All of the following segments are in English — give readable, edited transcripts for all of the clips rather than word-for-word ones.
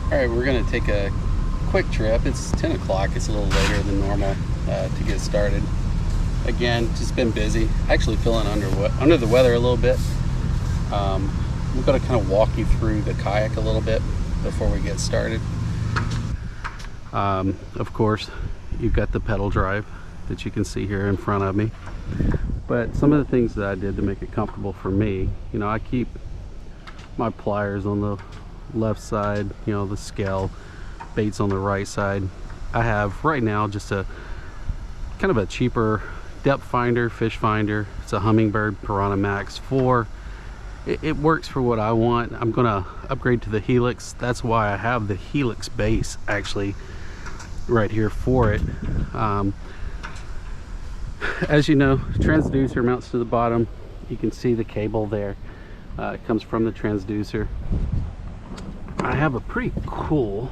Alright, we're going to take a quick trip. It's 10 o'clock. It's a little later than normal to get started. Again, just been busy. Actually feeling under the weather a little bit. I'm going to kind of walk you through the kayak a little bit before we get started. Of course, you've got the pedal drive that you can see here in front of me. But some of the things that I did to make it comfortable for me, you know, I keep my pliers on the left side, you know, the scale, baits on the right side. I have right now just a kind of a cheaper depth finder, fish finder. It's a Humminbird Piranha Max 4. It works for what I want. I'm gonna upgrade to the Helix. That's why I have the Helix base actually right here for it. As you know, transducer mounts to the bottom. You can see the cable there. It comes from the transducer. I have a pretty cool,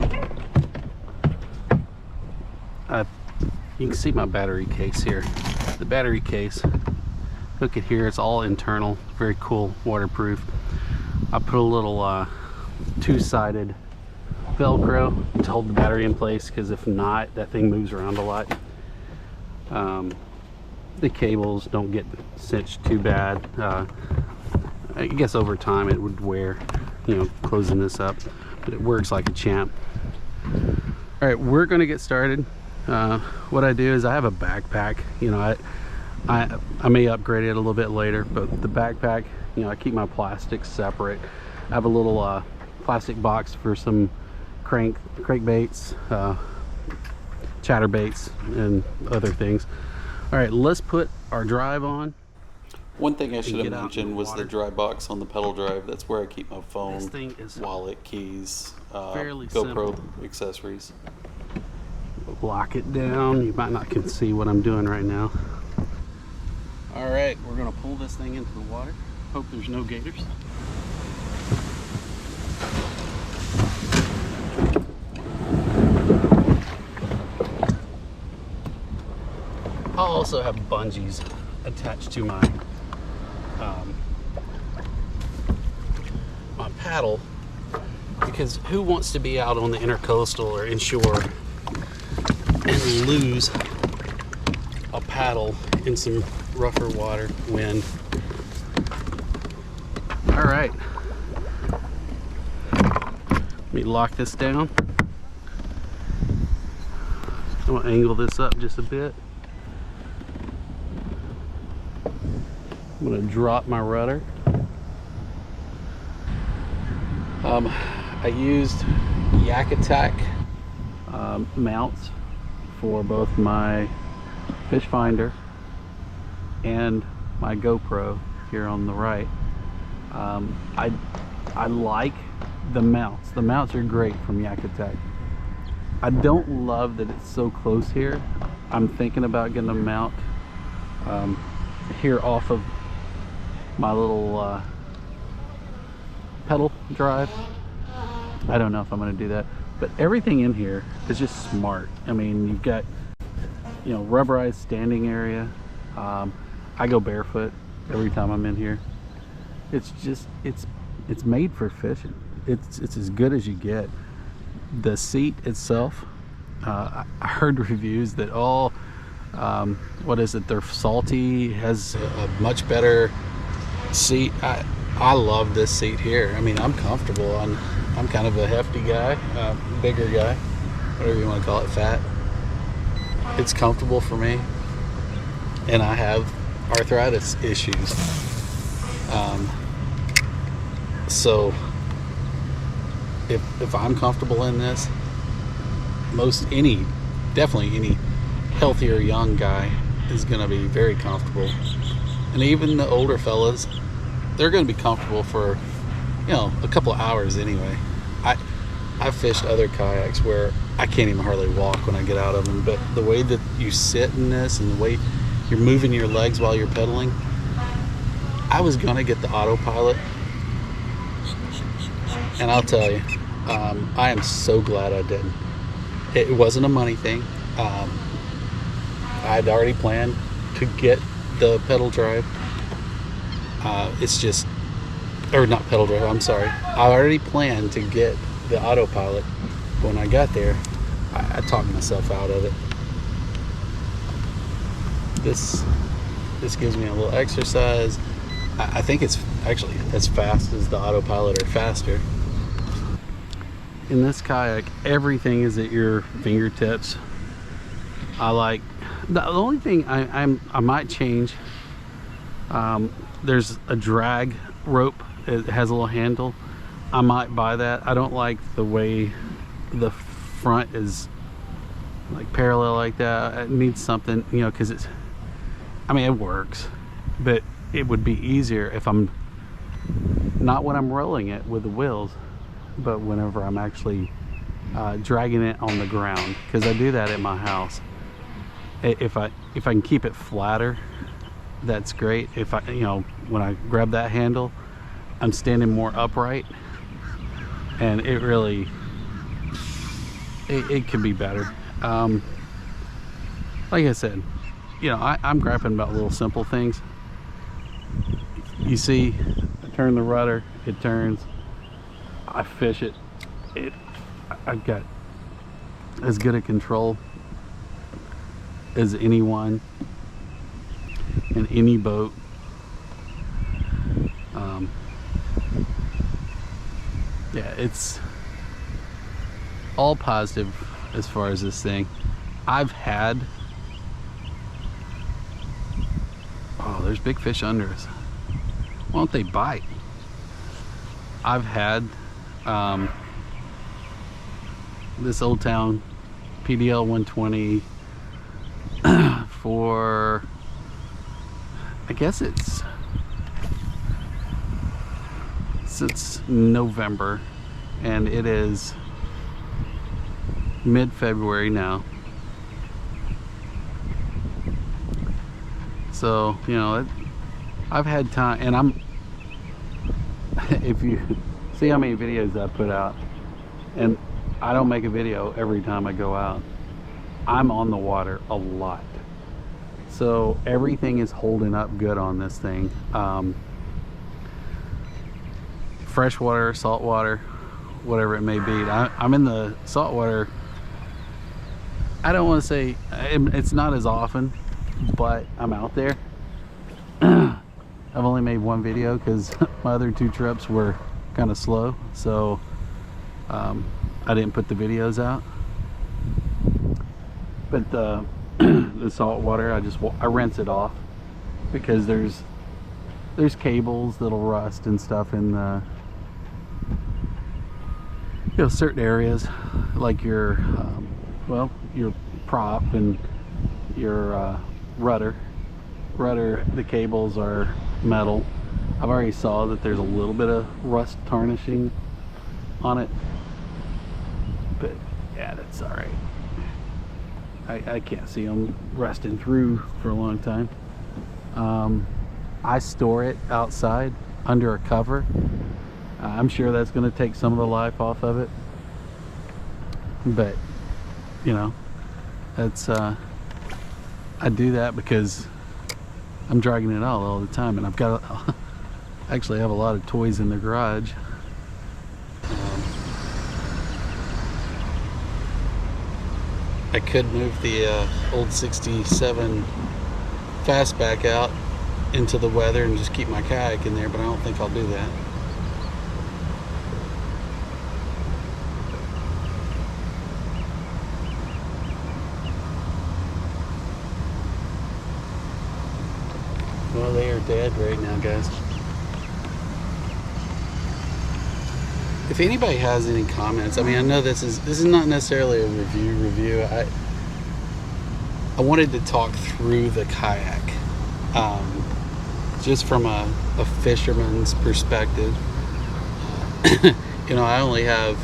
you can see my battery case here. The battery case, look at here, it's all internal, very cool, waterproof. I put a little two-sided Velcro to hold the battery in place, because if not, that thing moves around a lot. The cables don't get cinched too bad. I guess over time it would wear, you know, closing this up, but it works like a champ. All right, we're gonna get started. What I do is I have a backpack. You know, I may upgrade it a little bit later, but the backpack, you know, I keep my plastics separate. I have a little plastic box for some crankbaits, chatterbaits, and other things. All right, let's put our drive on. One thing I should have mentioned was the dry box on the pedal drive. That's where I keep my phone, wallet, keys, GoPro accessories. Lock it down. You might not can see what I'm doing right now. All right, we're gonna pull this thing into the water. Hope there's no gators. I'll also have bungees attached to my my paddle, because who wants to be out on the intercoastal or inshore and lose a paddle in some rougher water, wind. All right, let me lock this down. I'm gonna angle this up just a bit. I'm gonna drop my rudder. I used Yak Attack mounts for both my fish finder and my GoPro here on the right. I like the mounts. The mounts are great from Yak Attack. I don't love that it's so close here. I'm thinking about getting a mount here off of my little pedal drive. I don't know if I'm going to do that, but everything in here is just smart. I mean, you've got, you know, rubberized standing area. I go barefoot every time I'm in here. It's just, it's made for fishing. It's as good as you get. The seat itself, I heard reviews that what is it, they're salty, has a much better seat. I love this seat here. I mean, I'm comfortable. I'm kind of a hefty guy, bigger guy, whatever you want to call it, fat. It's comfortable for me, and I have arthritis issues. So if I'm comfortable in this, definitely any healthier young guy is going to be very comfortable. And even the older fellas, they're going to be comfortable for, you know, a couple of hours anyway. I've fished other kayaks where I can't even hardly walk when I get out of them, but the way that you sit in this and the way you're moving your legs while you're pedaling, I was going to get the autopilot, and I'll tell you, I am so glad I didn't. It wasn't a money thing. I'd already planned to get the pedal drive. It's just, or not pedal drive, I'm sorry. I already planned to get the autopilot. When I got there, I talked myself out of it. This gives me a little exercise. I think it's actually as fast as the autopilot or faster. In this kayak, everything is at your fingertips. I like the only thing I might change. There's a drag rope. It has a little handle. I might buy that. I don't like the way the front is like parallel like that. It needs something, you know, because it's, I mean, it works, but it would be easier if I'm not when I'm rolling it with the wheels, but whenever I'm actually dragging it on the ground, because I do that at my house. If I can keep it flatter, that's great. If I, you know, when I grab that handle, I'm standing more upright, and it really it can be better. Like I said, you know, I'm griping about little simple things. You see, I turn the rudder, it turns. I fish it. I've got as good a control as anyone in any boat. Yeah, it's all positive as far as this thing. I've had, oh, there's big fish under us. Why don't they bite? I've had this Old Town PDL 120 for, I guess it's since November, and it is mid-February now. So, you know, I've had time, and I'm, if you see how many videos I put out, and I don't make a video every time I go out. I'm on the water a lot. So everything is holding up good on this thing. Freshwater, saltwater, whatever it may be. I'm in the saltwater. I don't want to say it's not as often, but I'm out there. I've only made one video because my other two trips were kind of slow, so I didn't put the videos out. But the salt water, I rinse it off, because there's cables that'll rust and stuff in the, you know, certain areas, like your well, your prop and your rudder. The cables are metal. I've already saw that there's a little bit of rust tarnishing on it, but yeah, that's all right. I can't see them rusting through for a long time. I store it outside under a cover. I'm sure that's going to take some of the life off of it, but you know, that's I do that because I'm dragging it out all the time, and I've got actually have a lot of toys in the garage. I could move the old 67 fastback out into the weather and just keep my kayak in there, but I don't think I'll do that. Well, they are dead right now, guys. If anybody has any comments, I mean, I know this is not necessarily a review. I wanted to talk through the kayak, just from a fisherman's perspective. You know, I only have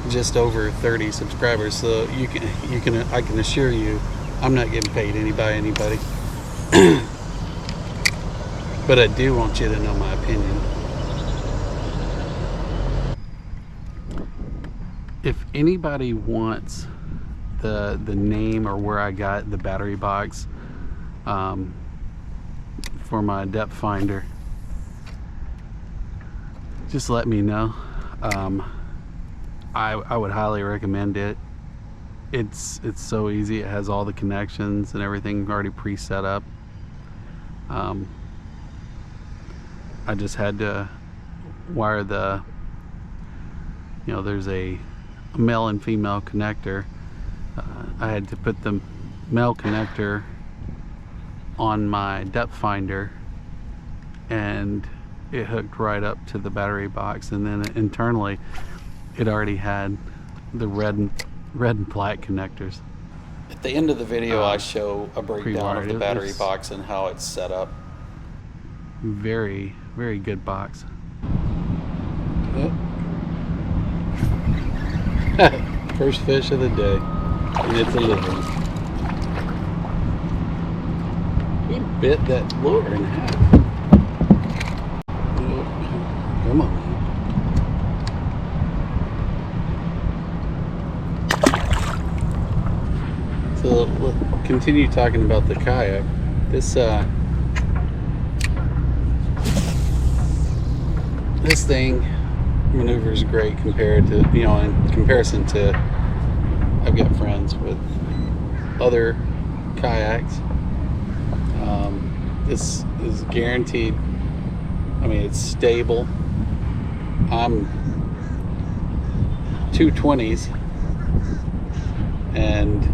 just over 30 subscribers, so I can assure you, I'm not getting paid by anybody. But I do want you to know my opinion. If anybody wants the name or where I got the battery box for my depth finder, just let me know. I would highly recommend it. It's so easy. It has all the connections and everything already pre-set up. I just had to wire the, there's a male and female connector. I had to put the male connector on my depth finder, and it hooked right up to the battery box, and then internally it already had the red and black connectors. At the end of the video, I show a breakdown of the battery box and how it's set up. Very, very good box. First fish of the day, and it's a little one. He bit that lure in half. Come on. So we'll continue talking about the kayak. This thing maneuvers great compared to, in comparison to, I've got friends with other kayaks. This is guaranteed. I mean, it's stable. I'm 220s and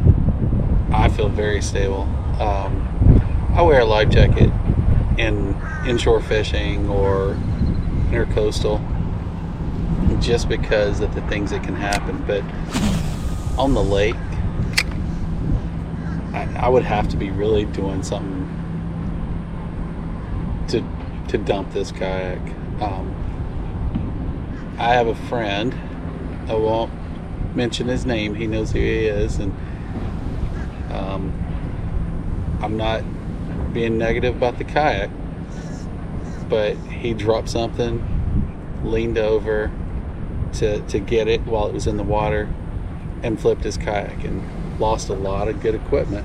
I feel very stable. I wear a life jacket in inshore fishing or intercoastal just because of the things that can happen, but on the lake I would have to be really doing something to dump this kayak. I have a friend, I won't mention his name, he knows who he is, and I'm not being negative about the kayak, but he dropped something, leaned over to get it while it was in the water, and flipped his kayak and lost a lot of good equipment.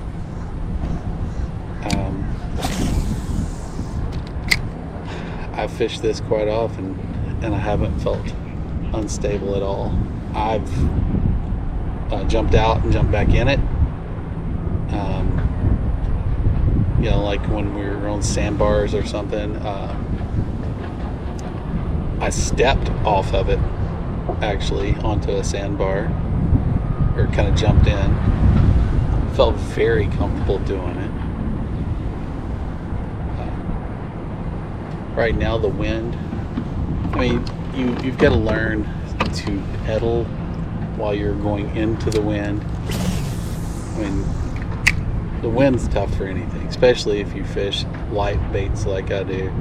I've fished this quite often and I haven't felt unstable at all. I've jumped out and jumped back in it. Like when we were on sandbars or something, I stepped off of it actually onto a sandbar, or kind of jumped in. Felt very comfortable doing it. Right now the wind, I mean, you've got to learn to pedal while you're going into the wind. I mean, the wind's tough for anything, especially if you fish light baits like I do.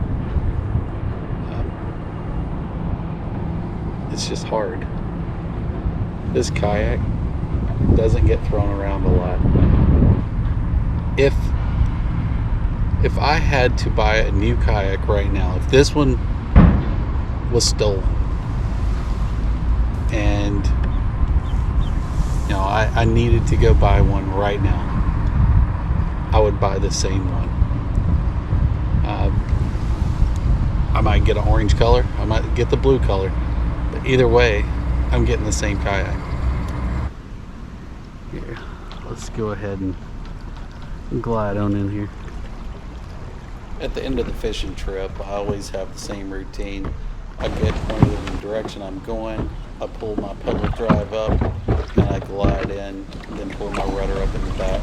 It's just hard. This kayak doesn't get thrown around a lot. If I had to buy a new kayak right now, if this one was stolen and I needed to go buy one right now, I would buy the same one. I might get an orange color, I might get the blue color, but either way I'm getting the same kayak. Here, let's go ahead and glide on in here. At the end of the fishing trip, I always have the same routine. I get pointed in the direction I'm going, I pull my pedal drive up, and I glide in, and then pull my rudder up in the back.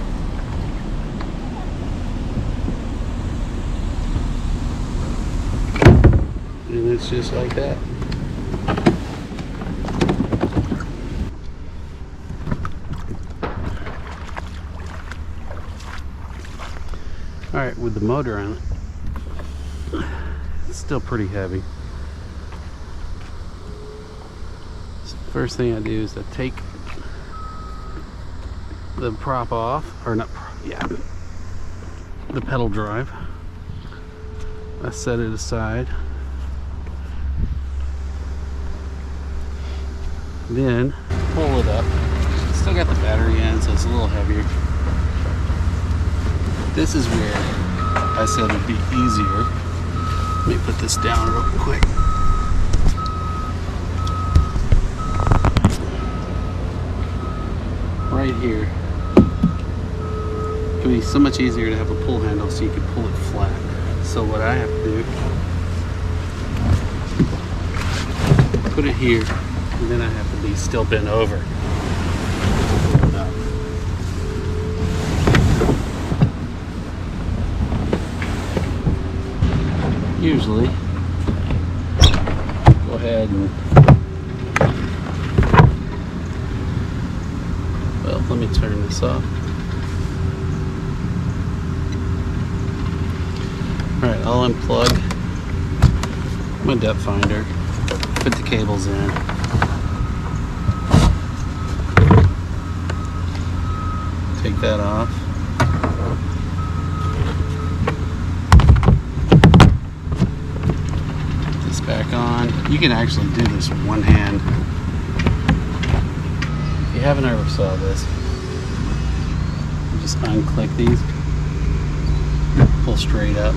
And it's just like that. Alright, with the motor on it, it's still pretty heavy. So first thing I do is I take the prop off, or not, the pedal drive. I set it aside. Then pull it up. Still got the battery in, so it's a little heavier. This is where I said it'd be easier. Let me put this down real quick. right here. It would be so much easier to have a pull handle so you could pull it flat. So what I have to do, put it here, and then I have to be still bent over. Usually, go ahead and, well, let me turn this off. Alright, I'll unplug my depth finder, put the cables in. Take that off. Put this back on. You can actually do this with one hand. If you haven't ever saw this, you just unclick these, pull straight up.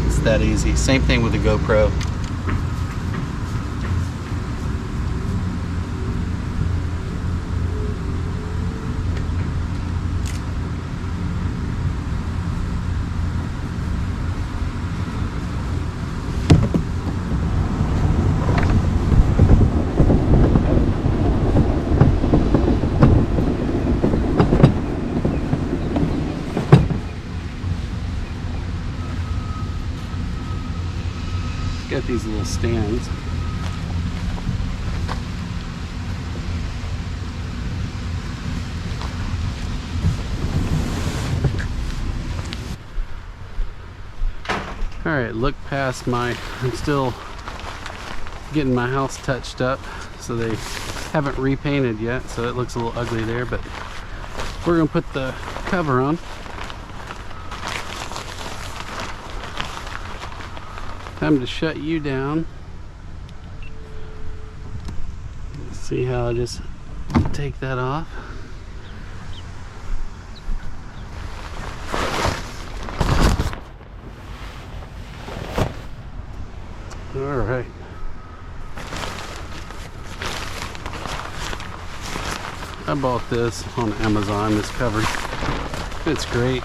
It's that easy. Same thing with the GoPro. Got these little stands. Alright, look past I'm still getting my house touched up, so they haven't repainted yet, so it looks a little ugly there, but we're gonna put the cover on. Time to shut you down. See how I just take that off. All right. I bought this on Amazon, this cover. It's great.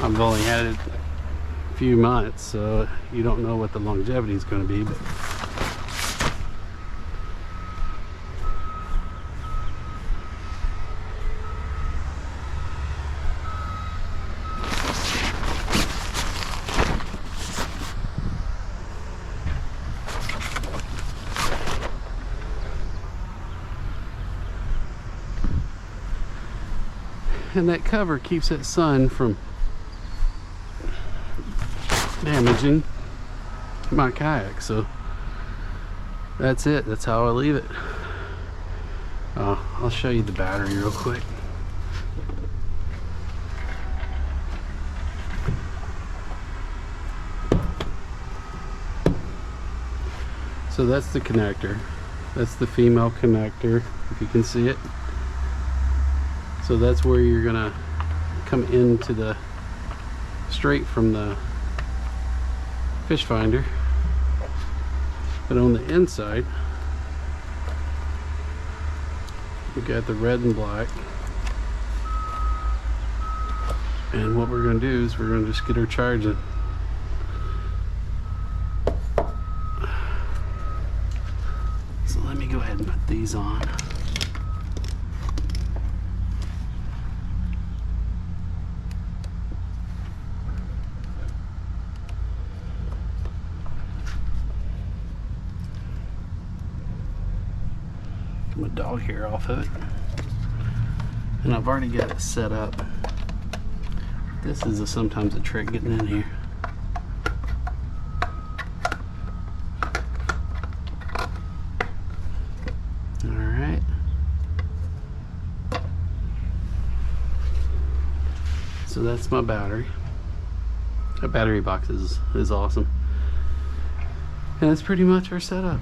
I've only had it a few months, so you don't know what the longevity is going to be, but and that cover keeps that sun from damaging my kayak. So that's it. That's how I leave it. I'll show you the battery real quick. So that's the connector. That's the female connector, if you can see it. So that's where you're gonna come into the straight from the fish finder. But on the inside, we got the red and black. And what we're gonna do is we're gonna just get her charging. So let me go ahead and put these on. My dog hair off of it, and I've already got it set up. This is sometimes a trick getting in here. All right, so that's my battery. That battery box is awesome, and that's pretty much our setup.